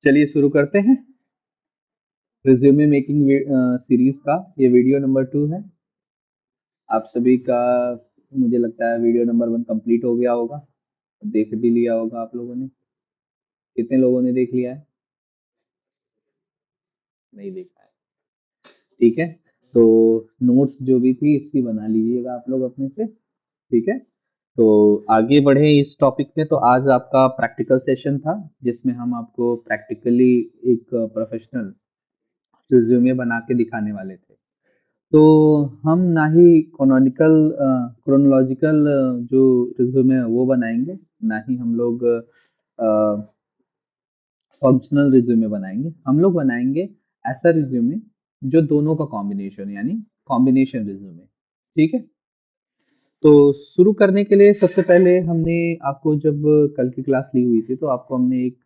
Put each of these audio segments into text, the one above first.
चलिए शुरू करते हैं रिज्यूमे मेकिंग सीरीज का। ये वीडियो नंबर 2 है। आप सभी का मुझे लगता है वीडियो नंबर 1 कंप्लीट हो गया होगा, देख भी लिया होगा आप लोगों ने। कितने लोगों ने देख लिया है? नहीं देखा है, ठीक है। तो नोट्स जो भी थी इसकी बना लीजिएगा आप लोग अपने से, ठीक है। तो आगे बढ़े इस टॉपिक पे। तो आज आपका प्रैक्टिकल सेशन था जिसमें हम आपको प्रैक्टिकली एक प्रोफेशनल रिज्यूमे बना के दिखाने वाले थे। तो हम ना ही क्रोनोलॉजिकल जो रिज्यूमे है वो बनाएंगे, ना ही हम लोग फंक्शनल रिज्यूमे बनाएंगे। हम लोग बनाएंगे ऐसा रिज्यूमे जो दोनों का कॉम्बिनेशन, यानी कॉम्बिनेशन रिज्यूमे, ठीक है। तो शुरू करने के लिए सबसे पहले हमने आपको, जब कल की क्लास ली हुई थी तो आपको हमने एक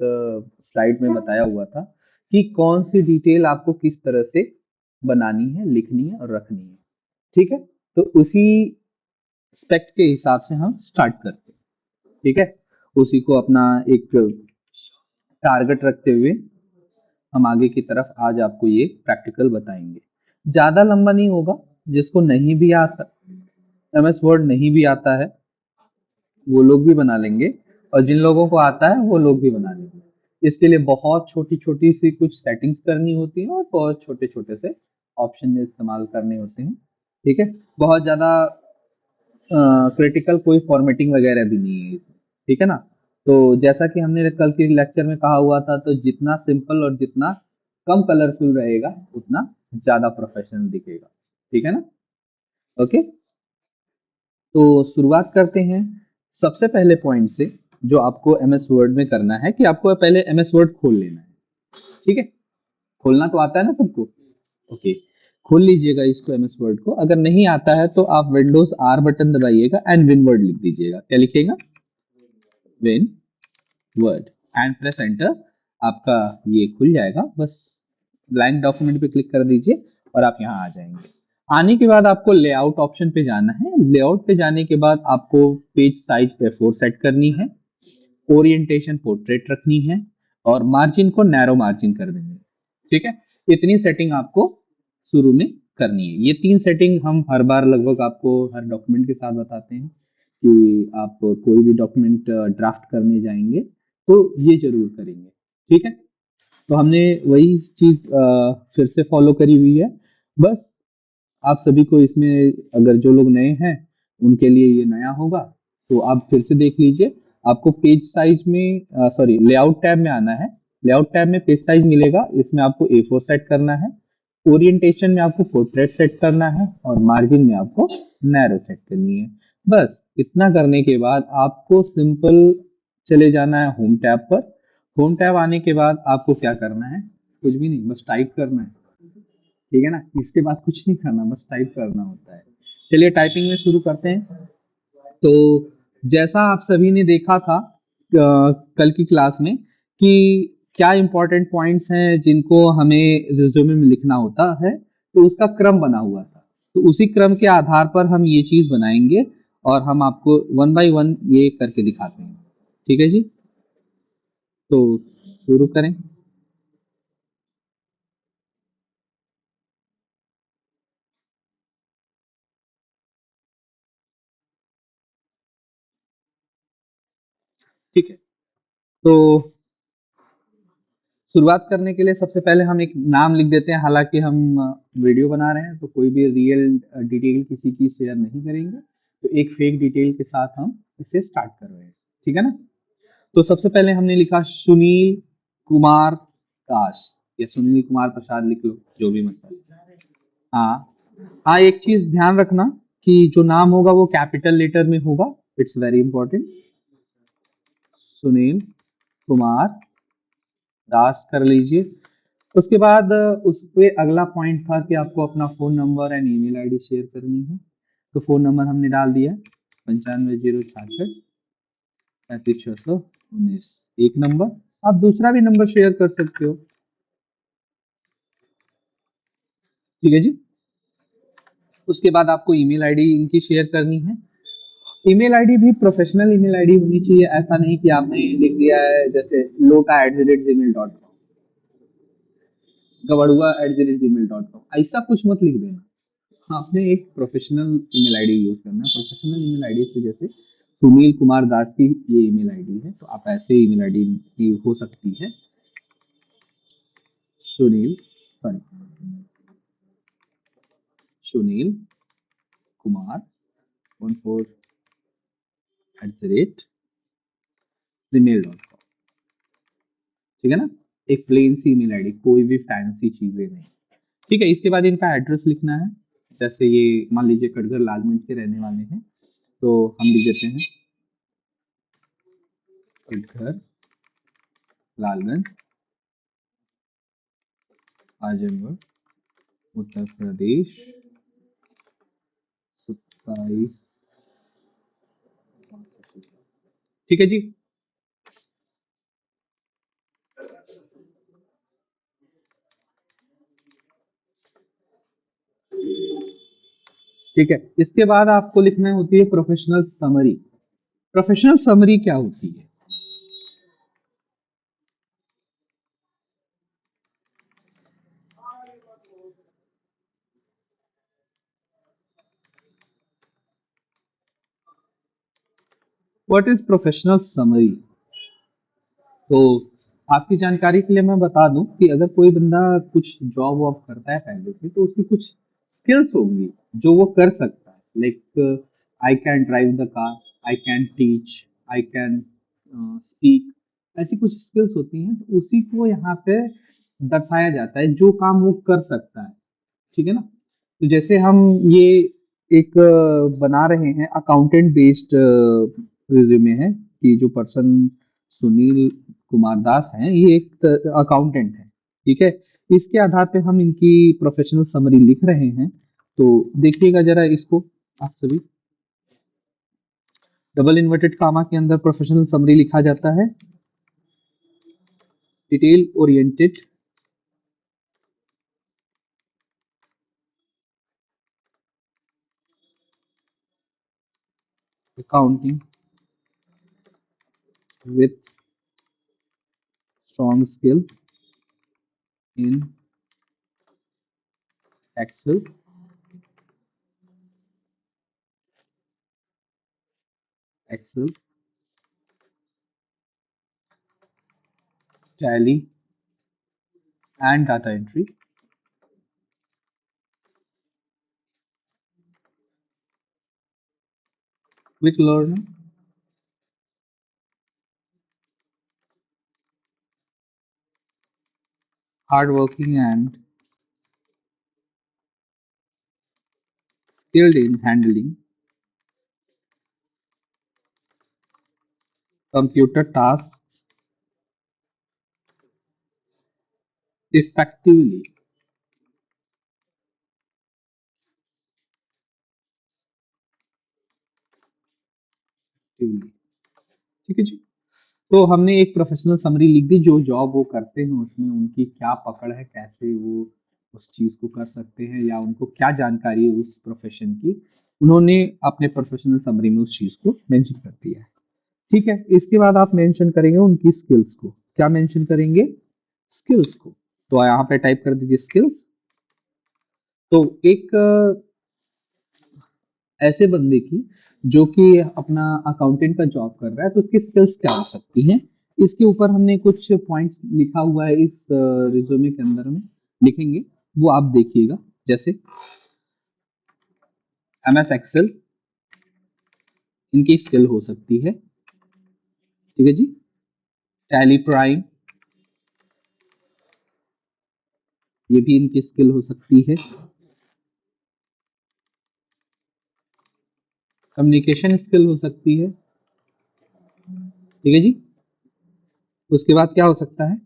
स्लाइड में बताया हुआ था कि कौन सी डिटेल आपको किस तरह से बनानी है, लिखनी है और रखनी है, ठीक है। तो उसी स्पेक्ट के हिसाब से हम स्टार्ट करते हैं, ठीक है। उसी को अपना एक टारगेट रखते हुए हम आगे की तरफ आज आपको ये प्रैक्टिकल बताएंगे। ज्यादा लंबा नहीं होगा। जिसको नहीं भी आता, एमएस वर्ड नहीं भी आता है, वो लोग भी बना लेंगे, और जिन लोगों को आता है वो लोग भी बना लेंगे। इसके लिए बहुत छोटी छोटी सी कुछ सेटिंग्स करनी होती है और बहुत छोटे छोटे से ऑप्शन इस्तेमाल करने होते हैं, ठीक है। बहुत ज्यादा क्रिटिकल कोई फॉर्मेटिंग वगैरह भी नहीं है इसमें, ठीक है ना। तो जैसा कि हमने कल के लेक्चर में कहा हुआ था, तो जितना सिंपल और जितना कम कलरफुल रहेगा उतना ज्यादा प्रोफेशनल दिखेगा, ठीक है ना। ओके, तो शुरुआत करते हैं सबसे पहले पॉइंट से। जो आपको एमएस वर्ड में करना है कि आपको पहले एमएस वर्ड खोल लेना है, ठीक है। खोलना तो आता है ना सबको? ओके, खोल लीजिएगा इसको, एमएस वर्ड को। अगर नहीं आता है तो आप विंडोज आर बटन दबाइएगा एंड विन वर्ड लिख दीजिएगा। क्या लिखेगा? Win word, and press enter. आपका ये खुल जाएगा। बस ब्लैंक डॉक्यूमेंट पे क्लिक कर दीजिए और आप यहाँ आ जाएंगे। आने के बाद आपको लेआउट ऑप्शन पे जाना है। लेआउट पे जाने के बाद आपको पेज साइज A4 सेट करनी है, ओरिएंटेशन पोर्ट्रेट रखनी है, और मार्जिन को नैरो मार्जिन कर देंगे, ठीक है। इतनी सेटिंग आपको शुरू में करनी है। ये 3 सेटिंग हम हर बार लगभग आपको हर डॉक्यूमेंट के साथ बताते हैं कि आप कोई भी डॉक्यूमेंट ड्राफ्ट करने जाएंगे तो ये जरूर करेंगे, ठीक है। तो हमने वही चीज फिर से फॉलो करी हुई है। बस आप सभी को इसमें, अगर जो लोग नए हैं उनके लिए ये नया होगा, तो आप फिर से देख लीजिए। आपको पेज साइज में, सॉरी, लेआउट टैब में आना है। लेआउट टैब में पेज साइज मिलेगा, इसमें आपको A4 सेट करना है। ओरिएंटेशन में आपको पोर्ट्रेट सेट करना है, और मार्जिन में आपको नैरो सेट करनी है। बस इतना करने के बाद आपको सिंपल चले जाना है होम टैब पर। होम टैब आने के बाद आपको क्या करना है? कुछ भी नहीं, बस टाइप करना है, ठीक है ना। इसके बाद कुछ नहीं करना, बस टाइप करना होता है। चलिए टाइपिंग में शुरू करते हैं। तो जैसा आप सभी ने देखा था कल की क्लास में कि क्या इंपॉर्टेंट पॉइंट्स हैं जिनको हमें रिज्यूमे में लिखना होता है, तो उसका क्रम बना हुआ था। तो उसी क्रम के आधार पर हम ये चीज बनाएंगे और हम आपको 1 बाय 1 ये करके दिखाते हैं, ठीक है जी। तो शुरू करें। ठीक है, तो शुरुआत करने के लिए सबसे पहले हम एक नाम लिख देते हैं। हालांकि हम वीडियो बना रहे हैं तो कोई भी रियल डिटेल किसी की शेयर नहीं करेंगे, तो एक फेक डिटेल के साथ हम इसे स्टार्ट कर रहे हैं, ठीक है ना। तो सबसे पहले हमने लिखा सुनील कुमार दास, या सुनील कुमार प्रसाद लिख लो, जो भी मतलब। हाँ हाँ, एक चीज ध्यान रखना कि जो नाम होगा वो कैपिटल लेटर में होगा। It's very important. Sunil Kumar Das कर लीजिए। उसके बाद उस पे अगला पॉइंट था कि आपको अपना phone number and email ID share करनी है। तो फोन नंबर हमने डाल दिया 9506635619। एक नंबर, आप दूसरा भी नंबर शेयर कर सकते हो, ठीक है जी। उसके बाद आपको ईमेल आईडी इनकी शेयर करनी है। ईमेल आईडी भी प्रोफेशनल ईमेल आईडी होनी चाहिए। ऐसा नहीं कि आपने लिख दिया है जैसे lota@gmail.com, gabadua@gmail.com, ऐसा कुछ मत लिख देना। हाँ, आपने एक प्रोफेशनल ईमेल आईडी यूज करना है। प्रोफेशनल ईमेल आईडी से जैसे सुनील कुमार दास की ये ईमेल आईडी है, तो आप ऐसे ईमेल आईडी की हो सकती है, सुनील कुमार 14@gmail.com, ठीक है ना। एक प्लेन सी ईमेल आईडी, कोई भी फैंसी चीजें नहीं, ठीक है। इसके बाद इनका एड्रेस लिखना है। जैसे ये मान लीजिए कटघर लालगंज के रहने वाले हैं, तो हम लिख देते हैं कटघर लालगंज, आजमगढ़, उत्तर प्रदेश 27। ठीक है जी। ठीक है, इसके बाद आपको लिखना होती है प्रोफेशनल समरी। प्रोफेशनल समरी क्या होती है? What is professional summary? तो आपकी जानकारी के लिए मैं बता दूं कि अगर कोई बंदा कुछ जॉब वॉब करता है पहले से, तो उसकी कुछ स्किल्स होंगी जो वो कर सकता है। Like I can drive the car, I can teach, I can speak, ऐसी कुछ स्किल्स होती हैं, तो उसी को यहाँ पे दर्शाया जाता है जो काम वो कर सकता है, ठीक है ना। तो जैसे हम ये एक बना रहे हैं अकाउंटेंट बेस्ड रिज्यूमे है कि जो पर्सन सुनील कुमार दास हैं, ये एक अकाउंटेंट है, ठीक है। इसके आधार पे हम इनकी प्रोफेशनल समरी लिख रहे हैं। तो देखिएगा जरा इसको आप सभी, डबल इन्वर्टेड कामा के अंदर प्रोफेशनल समरी लिखा जाता है, detail oriented accounting with strong skill in Excel, Tally and data entry, quick learner, hardworking and skilled in handling computer tasks effectively. ठीक है जी। तो हमने एक प्रोफेशनल समरी लिख दी, जो जॉब वो करते हैं उसमें उनकी क्या पकड़ है, कैसे वो उस चीज को कर सकते हैं, या उनको क्या जानकारी है उस प्रोफेशन की, उन्होंने अपने प्रोफेशनल समरी में उस चीज को मेंशन कर दिया है, ठीक है। इसके बाद आप मेंशन करेंगे उनकी स्किल्स को। क्या मेंशन करेंगे? स्किल्स को। तो यहाँ पे टाइप कर दीजिए स्किल्स। तो एक ऐसे बंदे की जो कि अपना अकाउंटेंट का जॉब कर रहा है, तो उसकी स्किल्स क्या हो सकती हैं, इसके ऊपर हमने कुछ पॉइंट्स लिखा हुआ है, इस रिज्यूमे के अंदर में लिखेंगे, वो आप देखिएगा। जैसे MS एक्सेल इनकी स्किल हो सकती है, ठीक है जी। टैली प्राइम ये भी इनकी स्किल हो सकती है। कम्युनिकेशन स्किल हो सकती है, ठीक है जी। उसके बाद क्या हो सकता है?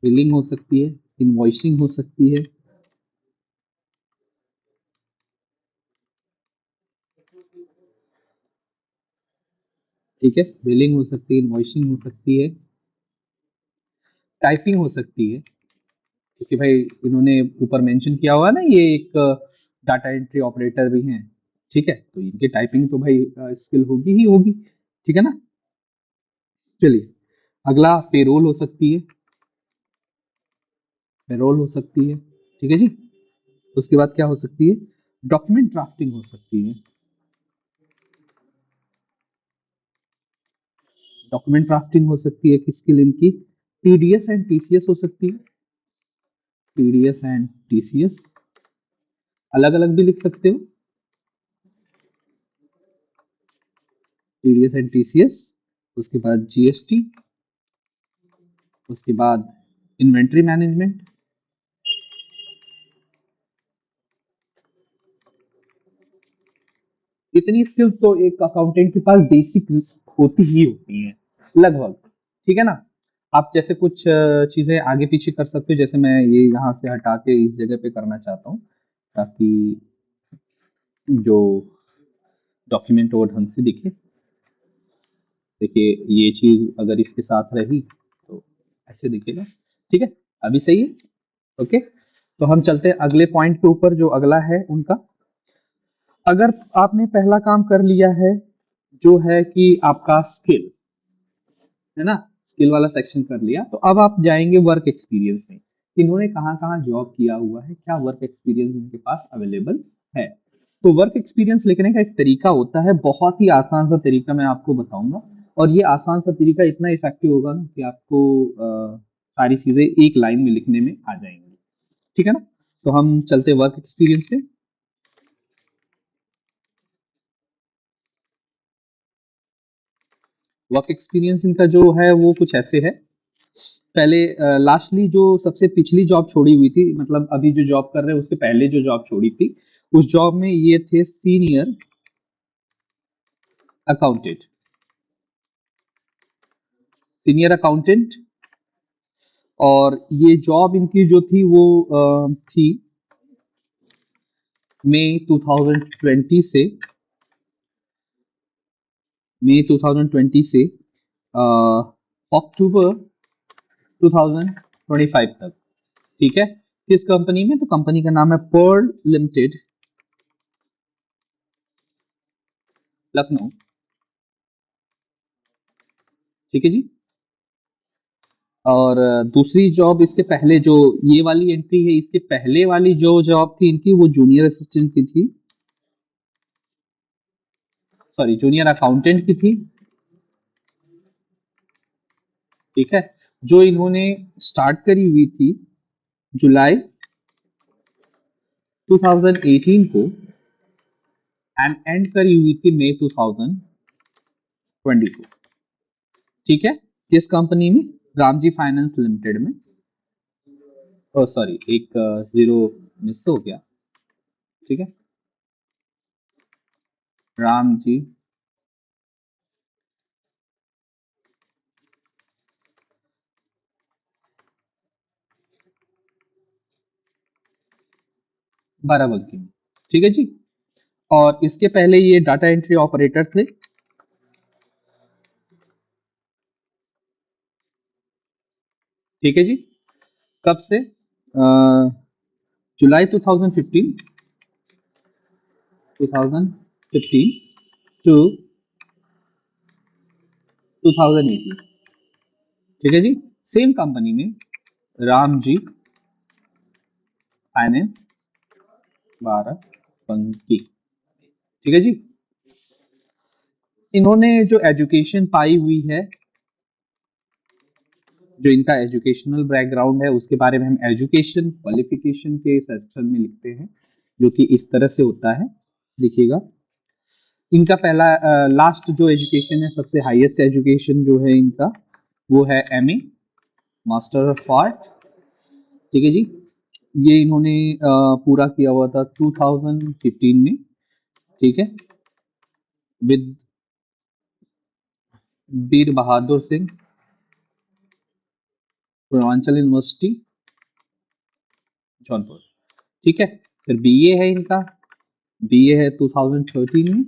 बिलिंग हो सकती है, इनवॉइसिंग हो सकती है, ठीक है। बिलिंग हो सकती है, इनवॉइसिंग हो सकती है, टाइपिंग हो सकती है, क्योंकि भाई इन्होंने ऊपर मेंशन किया हुआ है ना, ये एक डाटा एंट्री ऑपरेटर भी हैं, ठीक है। तो इनकी टाइपिंग तो भाई स्किल होगी ही होगी, ठीक है ना। चलिए अगला पेरोल हो सकती है, पेरोल हो सकती है, ठीक है जी। उसके बाद क्या हो सकती है, डॉक्यूमेंट ड्राफ्टिंग हो सकती है, डॉक्यूमेंट ड्राफ्टिंग हो सकती है किसके लिए, इनकी टीडीएस एंड टीसीएस हो सकती है, टीडीएस एंड टीसीएस अलग अलग भी लिख सकते हो, टीडीएस एंड टीसीएस। उसके बाद जीएसटी, उसके बाद इन्वेंट्री मैनेजमेंट, इतनी स्किल्स तो एक अकाउंटेंट के पास बेसिक होती ही होती है लगभग, ठीक है ना। आप जैसे कुछ चीजें आगे पीछे कर सकते हो, जैसे मैं ये यहाँ से हटा के इस जगह पे करना चाहता हूँ ताकि जो डॉक्यूमेंट वो ढंग से दिखे। देखिए ये चीज अगर इसके साथ रही तो ऐसे दिखेगा, ठीक है, अभी सही है। ओके, तो हम चलते हैं अगले पॉइंट के ऊपर, जो अगला है उनका। अगर आपने पहला काम कर लिया है जो है कि आपका स्किल, है ना, स्किल वाला सेक्शन कर लिया, तो अब आप जाएंगे वर्क एक्सपीरियंस में, इन्होंने कहाँ कहाँ जॉब किया हुआ है, क्या वर्क एक्सपीरियंस इनके पास अवेलेबल है। तो वर्क एक्सपीरियंस लिखने का एक तरीका होता है, बहुत ही आसान सा तरीका मैं आपको बताऊंगा, और ये आसान सा तरीका इतना इफेक्टिव होगा ना कि आपको सारी चीजें एक लाइन में लिखने में आ जाएंगी, ठीक है ना। तो हम चलते वर्क एक्सपीरियंस पे। वर्क एक्सपीरियंस इनका जो है वो कुछ ऐसे है। पहले लास्टली जो सबसे पिछली जॉब छोड़ी हुई थी, मतलब अभी जो जॉब कर रहे हैं उसके पहले जो जॉब छोड़ी थी, उस जॉब में ये थे सीनियर अकाउंटेंट, सीनियर अकाउंटेंट। और ये जॉब इनकी जो थी वो थी मई 2020 से, मई 2020 से अक्टूबर 2025 तक, ठीक है। किस कंपनी में, तो कंपनी का नाम है पर्ल लिमिटेड, लखनऊ, ठीक है जी। और दूसरी जॉब इसके पहले जो ये वाली एंट्री है, इसके पहले वाली जो जॉब थी इनकी वो जूनियर असिस्टेंट की थी, सॉरी जूनियर अकाउंटेंट की थी, ठीक है, जो इन्होंने स्टार्ट करी हुई थी जुलाई 2018 को एंड एंड करी हुई थी मई 2020 को, ठीक है। किस कंपनी में, रामजी फाइनेंस लिमिटेड में। ओ सॉरी, एक जीरो मिस हो गया, ठीक है, रामजी बाराबंकी में, ठीक है जी। और इसके पहले ये डाटा एंट्री ऑपरेटर थे, ठीक है जी। कब से, जुलाई 2015, 2015 टू 2018, ठीक है जी। सेम कंपनी में, राम जी फाइनेंस बाराबंकी, ठीक है जी। इन्होंने जो एजुकेशन पाई हुई है, जो इनका एजुकेशनल बैकग्राउंड है उसके बारे में हम एजुकेशन क्वालिफिकेशन के सेक्शन में लिखते हैं, जो कि इस तरह से होता है, देखिएगा। इनका पहला लास्ट जो एजुकेशन है, सबसे हाईएस्ट एजुकेशन जो है इनका, वो है एमए, मास्टर ऑफ आर्ट, ठीक है जी। ये इन्होंने पूरा किया हुआ था 2015 में, ठीक है, with Veer Bahadur Singh Purvanchal university Jaunpur, ठीक है। फिर बीए है इनका, बीए है 2013 में,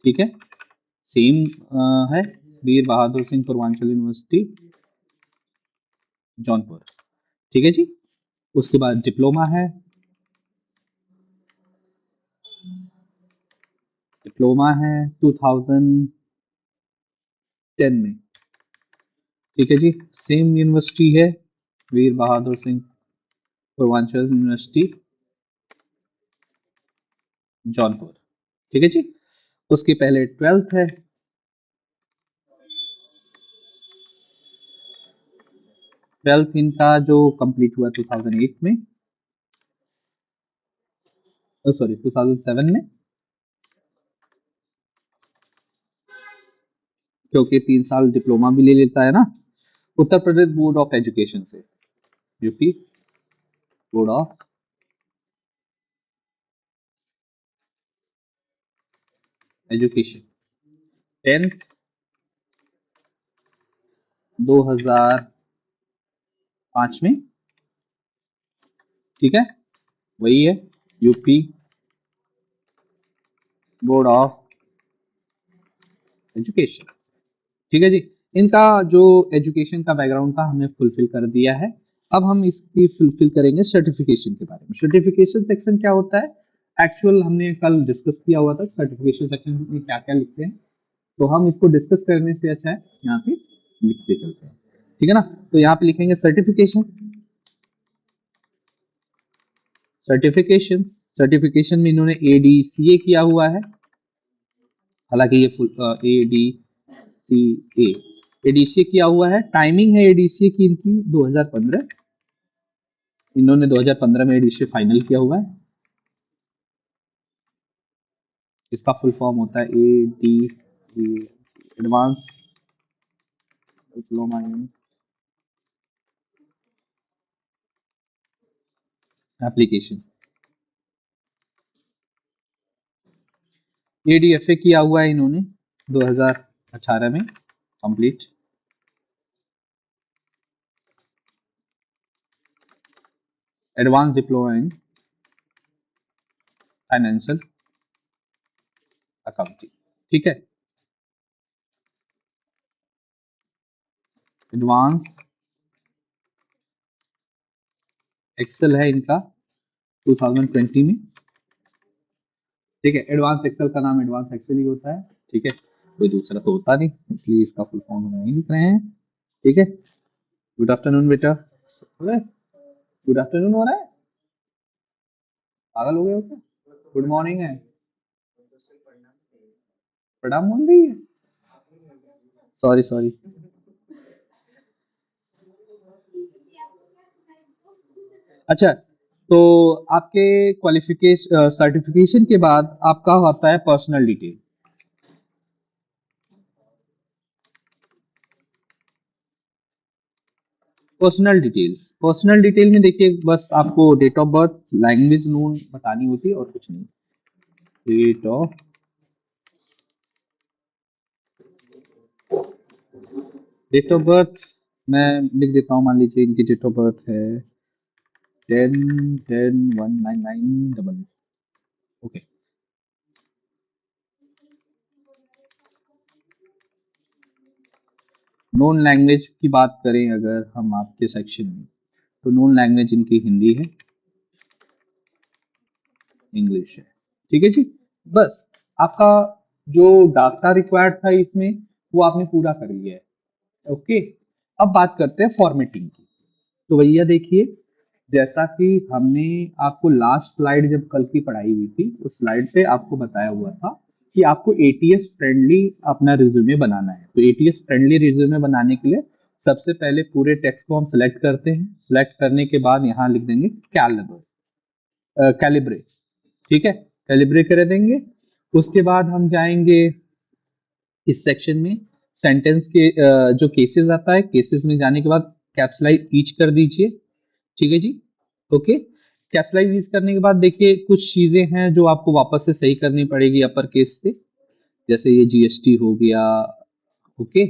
ठीक है, सेम है, वीर बहादुर सिंह पूर्वांचल यूनिवर्सिटी जौनपुर, ठीक है जी। उसके बाद डिप्लोमा है, डिप्लोमा है 2010 में, ठीक है जी। सेम यूनिवर्सिटी है, वीर बहादुर सिंह पूर्वांचल यूनिवर्सिटी जौनपुर। ठीक है जी। उसके पहले 12th है, ट्वेल्थ इनका जो कंप्लीट हुआ 2008 में, सॉरी 2007 में, क्योंकि 3 साल डिप्लोमा भी ले लेता है ना, Uttar Pradesh board of education से, UP board of education, 10th 2005 में। ठीक है, वही है, यूपी बोर्ड ऑफ एजुकेशन। ठीक है जी। इनका जो एजुकेशन का बैकग्राउंड था हमने फुलफिल कर दिया है। अब हम इसकी फुलफिल करेंगे सर्टिफिकेशन के बारे में। सर्टिफिकेशन सेक्शन क्या होता है, एक्चुअल हमने कल डिस्कस किया हुआ था सर्टिफिकेशन सेक्शन में क्या क्या लिखते हैं, तो हम इसको डिस्कस करने से अच्छा है यहाँ पे लिखते चलते हैं। ठीक है ना, तो यहाँ पे लिखेंगे सर्टिफिकेशन। सर्टिफिकेशन, सर्टिफिकेशन में इन्होंने ADCA किया हुआ है, हालांकि ये फुल ADCA, एडीसीए किया हुआ है। टाइमिंग है एडीसीए की इनकी 2015, इन्होंने 2015 में एडीसीए फाइनल किया हुआ है। इसका फुल फॉर्म होता है AD, advance diploma in application. ADFA किया हुआ है इन्होंने 2018 में complete. Advance diploma in financial accounting. ठीक है, एडवांस एक्सेल है इनका 2020 में। ठीक है, एडवांस एक्सेल का नाम एडवांस एक्सेल ही होता है। ठीक है, कोई दूसरा तो होता नहीं, इसलिए इसका फुल फॉर्म हम नहीं लिख रहे हैं। ठीक है, गुड आफ्टरनून बेटा, गुड आफ्टरनून हो रहा है, पागल हो गए हो क्या? गुड मॉर्निंग है, प्रणाम बोल रही है, सॉरी सॉरी। अच्छा, तो आपके क्वालिफिकेशन सर्टिफिकेशन के बाद आपका होता है personal detail. Personal details, personal detail में देखिए बस आपको date of birth, language known बतानी होती है और कुछ नहीं। Date of, date of birth मैं लिख देता हूँ, मान लीजिए इनकी डेट ऑफ बर्थ है 10/10/1999। ओके, नॉन लैंग्वेज की बात करें अगर हम आपके सेक्शन में, तो नॉन लैंग्वेज इनकी हिंदी है, इंग्लिश है। ठीक है जी, बस आपका जो डाटा रिक्वायर्ड था इसमें वो आपने पूरा कर लिया है। ओके, अब बात करते हैं फॉर्मेटिंग की। तो भैया देखिए, जैसा कि हमने आपको लास्ट स्लाइड जब कल की पढ़ाई हुई थी उस स्लाइड पे आपको बताया हुआ था कि आपको एटीएस फ्रेंडली अपना रिज्यूमे बनाना है। तो एटीएस फ्रेंडली रिज्यूमे बनाने के लिए सबसे पहले पूरे टेक्स्ट को हम सिलेक्ट करते हैं, सिलेक्ट करने के बाद यहाँ लिख देंगे कैलिब्रे। ठीक है, कैलिब्रे कर देंगे। उसके बाद हम जाएंगे इस सेक्शन में, सेंटेंस के जो केसेस आता है, केसेस में जाने के बाद कैप्सलाइज ईच कर दीजिए। ठीक है जी, ओके। कैप्सलाइज ईच करने के बाद देखिए कुछ चीजें हैं जो आपको वापस से सही करनी पड़ेगी अपर केस से, जैसे ये जीएसटी हो गया। ओके,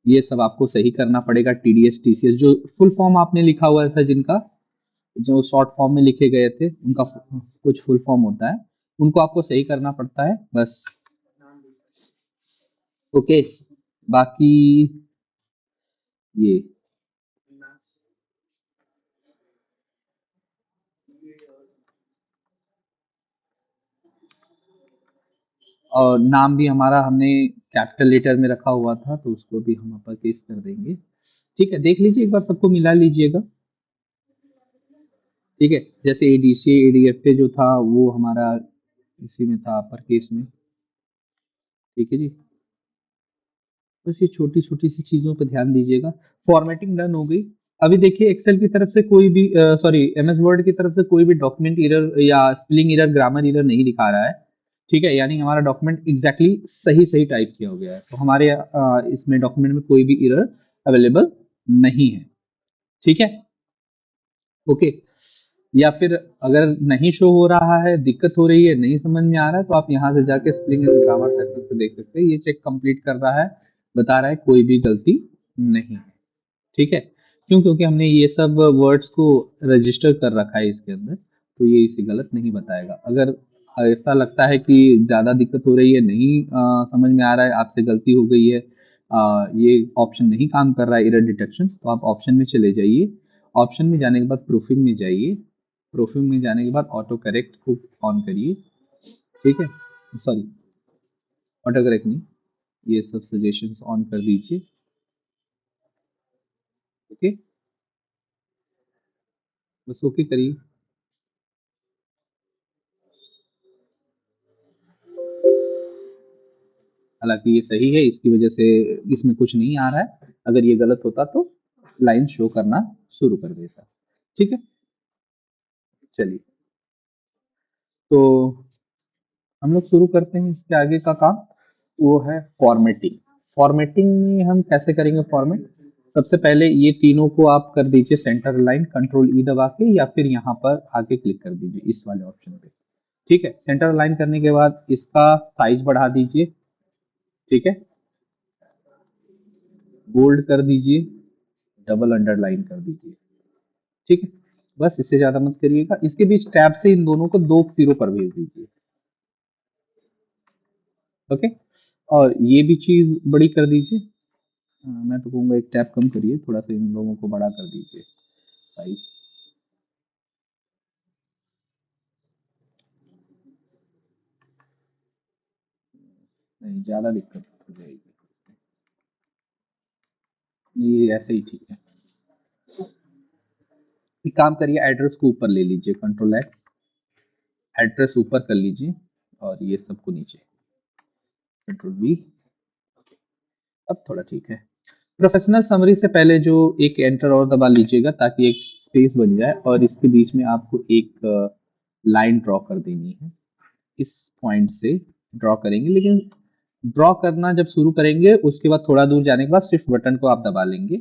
ये सब आपको सही करना पड़ेगा। टीडीएस टीसीएस जो फुल फॉर्म आपने लिखा हुआ था, जिनका जो शॉर्ट फॉर्म में लिखे गए थे उनका कुछ फुल फॉर्म होता है, उनको आपको सही करना पड़ता है बस। ओके, बाकी ये और नाम भी हमारा हमने कैपिटल लेटर में रखा हुआ था, तो उसको भी हम अपर केस कर देंगे। ठीक है, देख लीजिए एक बार, सबको मिला लीजिएगा। ठीक है, जैसे एडीसी एडीएफ जो था वो हमारा इसी में था, अपर केस में। ठीक है जी, बस ये छोटी छोटी सी चीजों पर ध्यान दीजिएगा। फॉर्मेटिंग डन हो गई। अभी देखिए एक्सेल की तरफ से कोई भी सॉरी एमएस वर्ड की तरफ से कोई भी डॉक्यूमेंट एरर या स्पेलिंग एरर, ग्रामर एरर नहीं दिखा रहा है। ठीक है, यानी हमारा डॉक्यूमेंट एग्जैक्टली सही सही टाइप किया हो गया है, तो हमारे इसमें डॉक्यूमेंट में कोई भी एरर अवेलेबल नहीं है। ठीक है, ओके। या फिर अगर नहीं शो हो रहा है, दिक्कत हो रही है, नहीं समझ में आ रहा है, तो आप यहाँ से जाके स्पेलिंग एंड ग्रामर सेक्शन से देख सकते हैं। ये चेक कंप्लीट कर रहा है, बता रहा है कोई भी गलती नहीं है। ठीक है, क्यों? क्योंकि हमने ये सब वर्ड्स को रजिस्टर कर रखा है इसके अंदर, तो ये इसे गलत नहीं बताएगा। अगर ऐसा लगता है कि ज़्यादा दिक्कत हो रही है, नहीं समझ में आ रहा है, आपसे गलती हो गई है, ये ऑप्शन नहीं काम कर रहा है एरर डिटेक्शन, तो आप ऑप्शन में चले जाइए। ऑप्शन में जाने के बाद प्रूफिंग में जाइए। प्रूफिंग में जाने के बाद ऑटो करेक्ट को ऑन करिए। ठीक है, सॉरी ऑटो करेक्ट नहीं, ये सब सजेशंस ऑन कर दीजिए। ओके, बस ओके करिए। हालांकि ये सही है, इसकी वजह से इसमें कुछ नहीं आ रहा है। अगर ये गलत होता तो लाइन शो करना शुरू कर देता। ठीक है, चलिए तो हम लोग शुरू करते हैं इसके आगे का काम। वो है फॉर्मेटिंग। फॉर्मेटिंग में हम कैसे करेंगे फॉर्मेट? सबसे पहले ये तीनों को आप कर दीजिए सेंटर लाइन, कंट्रोल ई दबा के, या फिर यहाँ पर आके क्लिक कर दीजिए इस वाले ऑप्शन पे। ठीक है, सेंटर लाइन करने के बाद इसका साइज बढ़ा दीजिए। ठीक है, बोल्ड कर दीजिए, डबल अंडरलाइन कर दीजिए। ठीक है, बस इससे ज्यादा मत करिएगा। इसके बीच टैब से इन दोनों को दो सिरों पर भेज दीजिए। ओके, और ये भी चीज बड़ी कर दीजिए। मैं तो कहूँगा एक टैब कम करिए, थोड़ा सा इन लोगों को बड़ा कर दीजिए साइज। नहीं, ज्यादा दिक्कत हो जाएगी, ये ऐसे ही ठीक है। एक काम करिए, एड्रेस को ऊपर ले लीजिए, कंट्रोल एक्स, एड्रेस ऊपर कर लीजिए, और ये सबको नीचे, कंट्रोल वी। अब थोड़ा ठीक है। प्रोफेशनल समरी से पहले जो एक एंटर और दबा लीजिएगा, ताकि एक स्पेस बन जाए, और इसके बीच में आपको एक लाइन ड्रॉ कर देनी है। इस पॉइंट से ड्रॉ करेंगे, लेकिन ड्रॉ करना जब शुरू करेंगे उसके बाद थोड़ा दूर जाने के बाद शिफ्ट बटन को आप दबा लेंगे,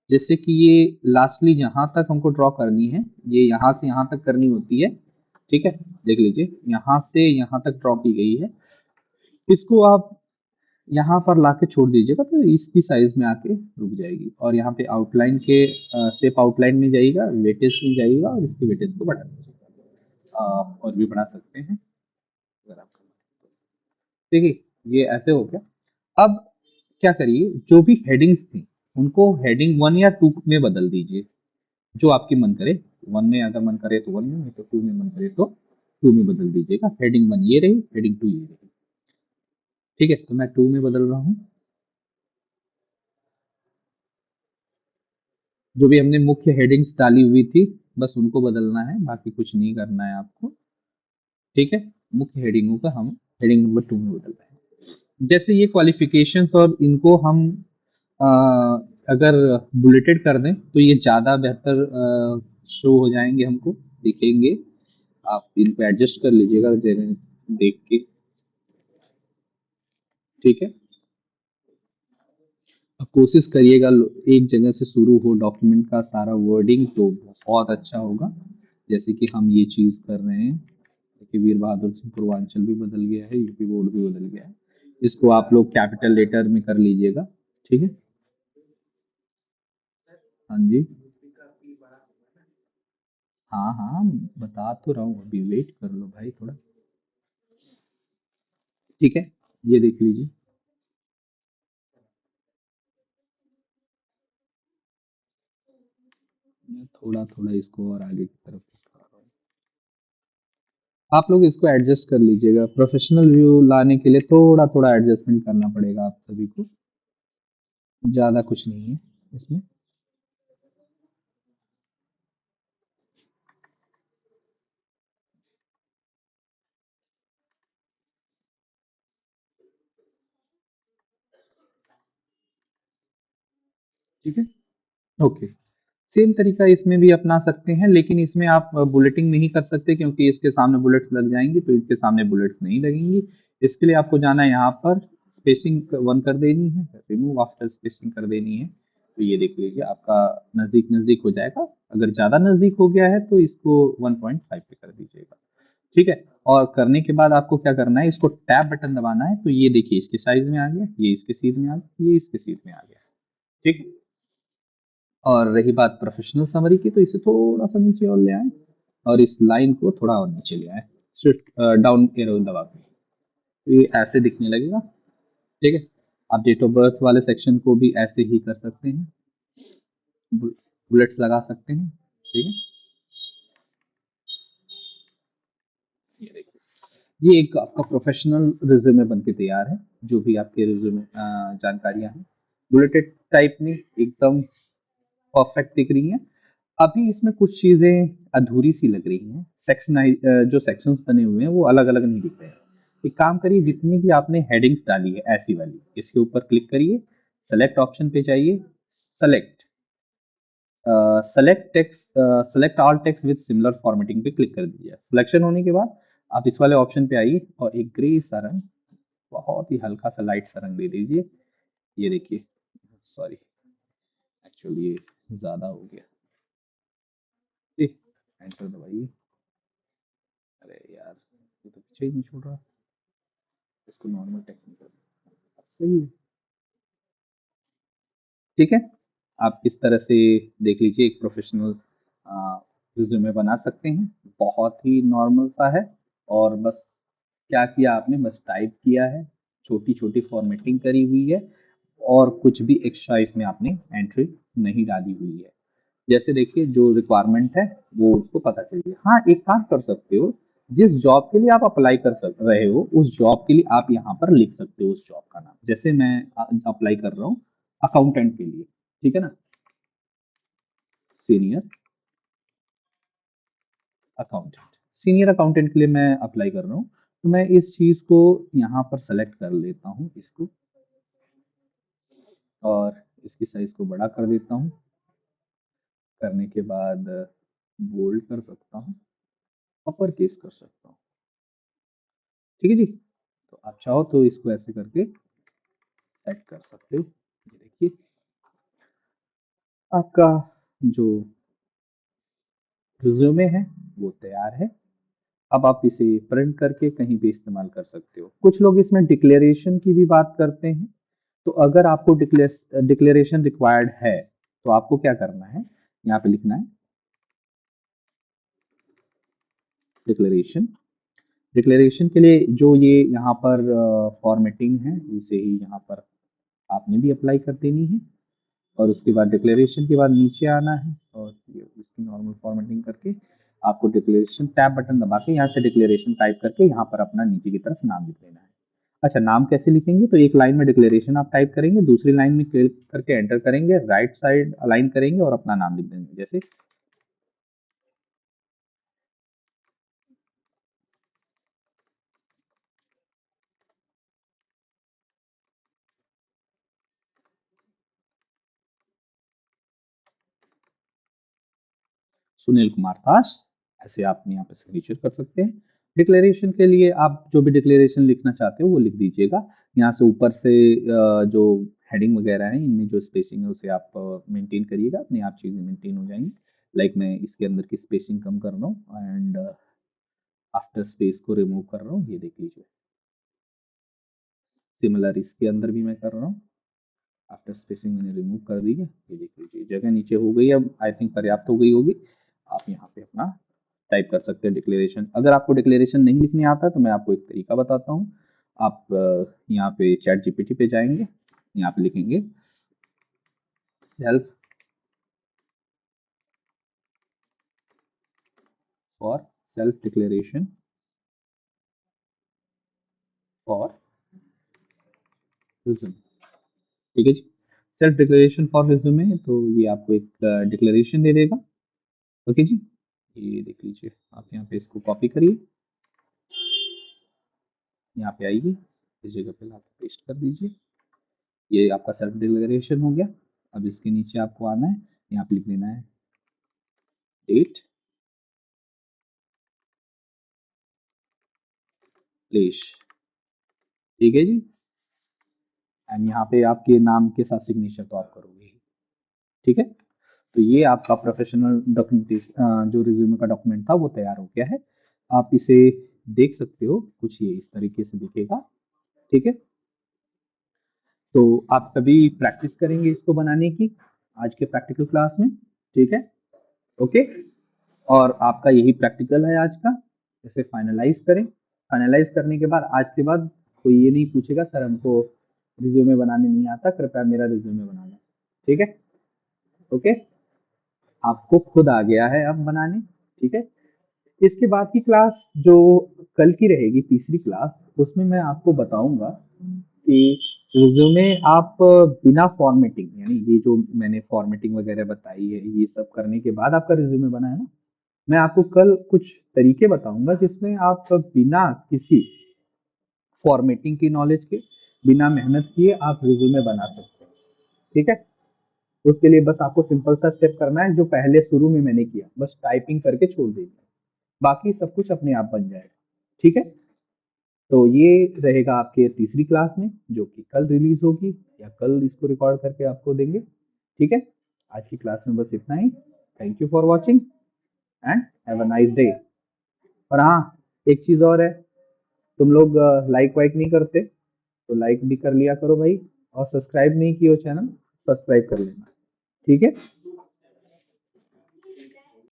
जिससे कि ये लास्टली जहां तक हमको ड्रॉ करनी है, ये यहाँ से यहाँ तक करनी होती है। ठीक है, देख लीजिए यहाँ से यहाँ तक ड्रॉ की गई है, इसको आप यहाँ पर लाके छोड़ दीजिएगा, तो इसकी साइज में आके रुक जाएगी। और यहाँ पे आउटलाइन के शेप आउटलाइन में जाइएगा, वेटेज में जाइएगा, और इसके वेटेज को बढ़ा दीजिएगा, और भी बढ़ा सकते हैं अगर आप। देखिए ये ऐसे हो गया। अब क्या करिए, जो भी हेडिंग्स थी उनको हेडिंग 1 या 2 में बदल दीजिए, जो आपकी मन करे। 1 में अगर मन करे तो 1 में, नहीं तो 2 में मन करे तो 2 में बदल दीजिएगा। हेडिंग 1 ये रही, हेडिंग 2 ये रही। ठीक है, तो मैं 2 में बदल रहा हूँ। जो भी हमने मुख्य हेडिंग्स डाली हुई थी, बस उनको बदलना है, बाकी कुछ नहीं करना है आपको। ठीक है, मुख्य हेडिंगों का हम हेडिंग नंबर 2 में बदल रहे हैं। जैसे ये क्वालिफिकेशंस और इनको हम अ, अगर बुलेटेड कर दें तो ये ज़्यादा बेहतर शो हो जाएंगे, हमको दिखेंगे। आप इनको एडजस्ट कर लीजिएगा देख के। ठीक है, अब कोशिश करिएगा एक जगह से शुरू हो डॉक्यूमेंट का सारा वर्डिंग, तो बहुत अच्छा होगा। जैसे कि हम ये चीज़ कर रहे हैं, देखिए वीर बहादुर सिंह पूर्वांचल भी बदल गया है, यूपी बोर्ड भी बदल गया है। इसको आप लोग कैपिटल लेटर में कर लीजिएगा। ठीक है, हाँ जी, हाँ हाँ, बता तो रहा हूँ, अभी वेट कर लो भाई थोड़ा। ठीक है, ये देख लीजिए। मैं थोड़ा थोड़ा इसको और आगे की तरफ खिसका रहा हूँ। आप लोग इसको एडजस्ट कर लीजिएगा, प्रोफेशनल व्यू लाने के लिए थोड़ा थोड़ा एडजस्टमेंट करना पड़ेगा आप सभी को, ज़्यादा कुछ नहीं है इसमें। ठीक है, ओके। सेम तरीका इसमें भी अपना सकते हैं, लेकिन इसमें आप बुलेटिंग नहीं कर सकते क्योंकि इसके सामने बुलेट्स लग जाएंगी, तो इसके सामने बुलेट्स नहीं लगेंगी। इसके लिए आपको जाना है यहाँ पर, स्पेसिंग 1 कर देनी है, रिमूव आफ्टर स्पेसिंग कर देनी है। तो ये देख लीजिए आपका नज़दीक नज़दीक हो जाएगा। अगर ज़्यादा नज़दीक हो गया है तो इसको 1.5 पे कर दीजिएगा। ठीक है, और करने के बाद आपको क्या करना है, इसको टैब बटन दबाना है। तो ये देखिए इसके साइज में आ गया, ये इसके सीध में आ गया, ये इसके सीध में आ गया। ठीक है, और रही बात प्रोफेशनल समरी की, तो इसे थोड़ा सा नीचे और ले आए और इस लाइन को थोड़ा और नीचे ले आए, शिफ्ट डाउन एरो दबा के, तो ये ऐसे दिखने लगेगा। ठीक है, आप डेट ऑफ बर्थ वाले सेक्शन को भी ऐसे ही कर सकते हैं, बुलेट्स लगा सकते हैं। ठीक है, ये देखिए, ये एक आपका प्रोफेशनल रिज्यूमे बन के तैयार है। जो भी आपके रिज्यूमे जानकारियां हैं, बुलेटेड टाइप में एकदम परफेक्ट दिख रही हैं। अभी इसमें कुछ चीजें अधूरी सी लग रही हैं, जो सेक्शंस बने हुए हैं वो अलग अलग नहीं दिख रहे हैं। एक काम करिए, जितनी भी आपने हेडिंग्स डाली है ऐसी वाली, इसके ऊपर क्लिक करिए, सेलेक्ट ऑप्शन पे जाइए, select select text, select all text with similar formatting पे क्लिक कर दीजिए। सिलेक्शन होने के बाद आप इस वाले ऑप्शन पे आइए और एक ग्रे सा रंग, बहुत ही हल्का सा लाइट सा रंग दे दीजिए। ये देखिए, सॉरी, एक्चुअली ये ज्यादा हो गया। एंटर दबाइए। अरे यार, ये तो पीछे ही नहीं छोड़ रहा। इसको नॉर्मल टेक्स्ट में कर दो। अब सही है। ठीक है, आप इस तरह से देख लीजिए, एक प्रोफेशनल रिज्यूमे बना सकते हैं। बहुत ही नॉर्मल सा है, और बस क्या किया आपने, बस टाइप किया है, छोटी छोटी फॉर्मेटिंग करी हुई है, और कुछ भी एक्स्ट्रा इसमें आपने एंट्री नहीं डाली हुई है। जैसे देखिए, जो रिक्वायरमेंट है वो उसको पता चलिए। हाँ, एक काम कर सकते हो, जिस जॉब के लिए आप अप्लाई कर सक रहे हो उस जॉब के लिए आप यहाँ पर लिख सकते हो उस जॉब का नाम। जैसे मैं अप्लाई कर रहा हूँ अकाउंटेंट के लिए, ठीक है ना, सीनियर अकाउंटेंट, सीनियर अकाउंटेंट के लिए मैं अप्लाई कर रहा हूँ। तो मैं इस चीज को यहाँ पर सेलेक्ट कर लेता हूँ इसको, और इसकी साइज को बड़ा कर देता हूँ। करने के बाद बोल्ड कर सकता हूँ, अपर केस कर सकता हूँ। ठीक है जी, तो आप चाहो तो इसको ऐसे करके सेट कर सकते हो। ये देखिए, आपका जो रिज्यूमे है वो तैयार है। अब आप इसे प्रिंट करके कहीं भी इस्तेमाल कर सकते हो। कुछ लोग इसमें डिक्लेरेशन की भी बात करते हैं, तो अगर आपको डिक्लेरेशन रिक्वायर्ड है तो आपको क्या करना है, यहाँ पे लिखना है डिक्लेरेशन। डिक्लेरेशन के लिए जो ये यहाँ पर फॉर्मेटिंग है, उसे ही यहाँ पर आपने भी अप्लाई कर देनी है। और उसके बाद डिक्लेरेशन के बाद नीचे आना है, और ये इसकी नॉर्मल फॉर्मेटिंग करके आपको डिक्लेरेशन टैब बटन दबा के यहाँ से डिक्लेरेशन टाइप करके यहाँ पर अपना नीचे की तरफ नाम लिख देना है। अच्छा, नाम कैसे लिखेंगे, तो एक लाइन में डिक्लेरेशन आप टाइप करेंगे, दूसरी लाइन में क्लिक करके एंटर करेंगे, राइट साइड अलाइन करेंगे और अपना नाम लिख देंगे। जैसे सुनील कुमार दास, ऐसे आप यहाँ पे सिग्नेचर कर सकते हैं। डिक्लेरेशन के लिए आप जो भी डिक्लेरेशन लिखना चाहते हो वो लिख दीजिएगा। यहाँ से ऊपर से जो हेडिंग वगैरह है, इनमें जो स्पेसिंग है उसे आप मेंटेन करिएगा, अपने आप चीज़ें मेंटेन हो जाएंगी। लाइक मैं इसके अंदर की स्पेसिंग कम कर रहा हूँ एंड आफ्टर स्पेस को रिमूव कर रहा हूँ, ये देख लीजिए। सिमिलर इसके अंदर भी मैं कर रहा हूँ, आफ्टर स्पेसिंग मैंने रिमूव कर दी है, ये देख लीजिए जगह नीचे हो गई। अब आई थिंक पर्याप्त हो गई होगी। आप यहाँ पे अपना टाइप कर सकते हैं डिक्लेरेशन। अगर आपको डिक्लेरेशन नहीं लिखने आता तो मैं आपको एक तरीका बताता हूँ। आप यहाँ पे चैट जीपीटी पे जाएंगे, यहाँ पे लिखेंगे self for self declaration, for resume. ठीक है जी, सेल्फ डिक्लेरेशन फॉर रिज्यूमे, तो ये आपको एक डिक्लेरेशन दे देगा। ओके जी, ये देख लीजिए, आप यहाँ पे इसको कॉपी करिए, यहाँ पे आइए, इस जगह पे आप पेस्ट कर दीजिए। ये आपका सेल्फ डिक्लेरेशन हो गया। अब इसके नीचे आपको आना है, यहाँ पे लिख देना है डेट, प्लेस। ठीक है जी, एंड यहाँ पे आपके नाम के साथ सिग्नेचर तो आप करोगे ही। ठीक है, तो ये आपका प्रोफेशनल डॉक्यूमेंटेशन जो रिज्यूमे का डॉक्यूमेंट था वो तैयार हो गया है। आप इसे देख सकते हो, कुछ ये इस तरीके से दिखेगा। ठीक है, तो आप सभी प्रैक्टिस करेंगे इसको बनाने की आज के प्रैक्टिकल क्लास में। ठीक है, ओके, और आपका यही प्रैक्टिकल है आज का। इसे फाइनलाइज करें, फाइनलाइज करने के बाद आज के बाद कोई ये नहीं पूछेगा सर हमको रिज्यूमे बनाने नहीं आता, कृपया मेरा रिज्यूमे बनाना। ठीक है, ओके, आपको खुद आ गया है अब बनाने। ठीक है, इसके बाद की क्लास जो कल की रहेगी, तीसरी क्लास, उसमें मैं आपको बताऊंगा कि रिज्यूमे आप बिना फॉर्मेटिंग, यानी ये जो मैंने फॉर्मेटिंग वगैरह बताई है, ये सब करने के बाद आपका रिज्यूमे बना है ना, मैं आपको कल कुछ तरीके बताऊंगा जिसमें आप बिना किसी फॉर्मेटिंग की नॉलेज के, बिना मेहनत किए आप रिज्यूमे बना सकते हैं। ठीक है, उसके लिए बस आपको सिंपल सा स्टेप करना है जो पहले शुरू में मैंने किया, बस टाइपिंग करके छोड़ देनी है, बाकी सब कुछ अपने आप बन जाएगा। ठीक है, तो ये रहेगा आपके तीसरी क्लास में जो कि कल रिलीज होगी, या कल इसको रिकॉर्ड करके आपको देंगे। ठीक है, आज की क्लास में बस इतना ही। Thank you for watching and have a nice day. और हाँ, एक चीज़ और है, तुम लोग लाइक वाइक नहीं करते तो लाइक भी कर लिया करो भाई, और सब्सक्राइब नहीं किया हो चैनल, सब्सक्राइब कर लेना। ठीक है।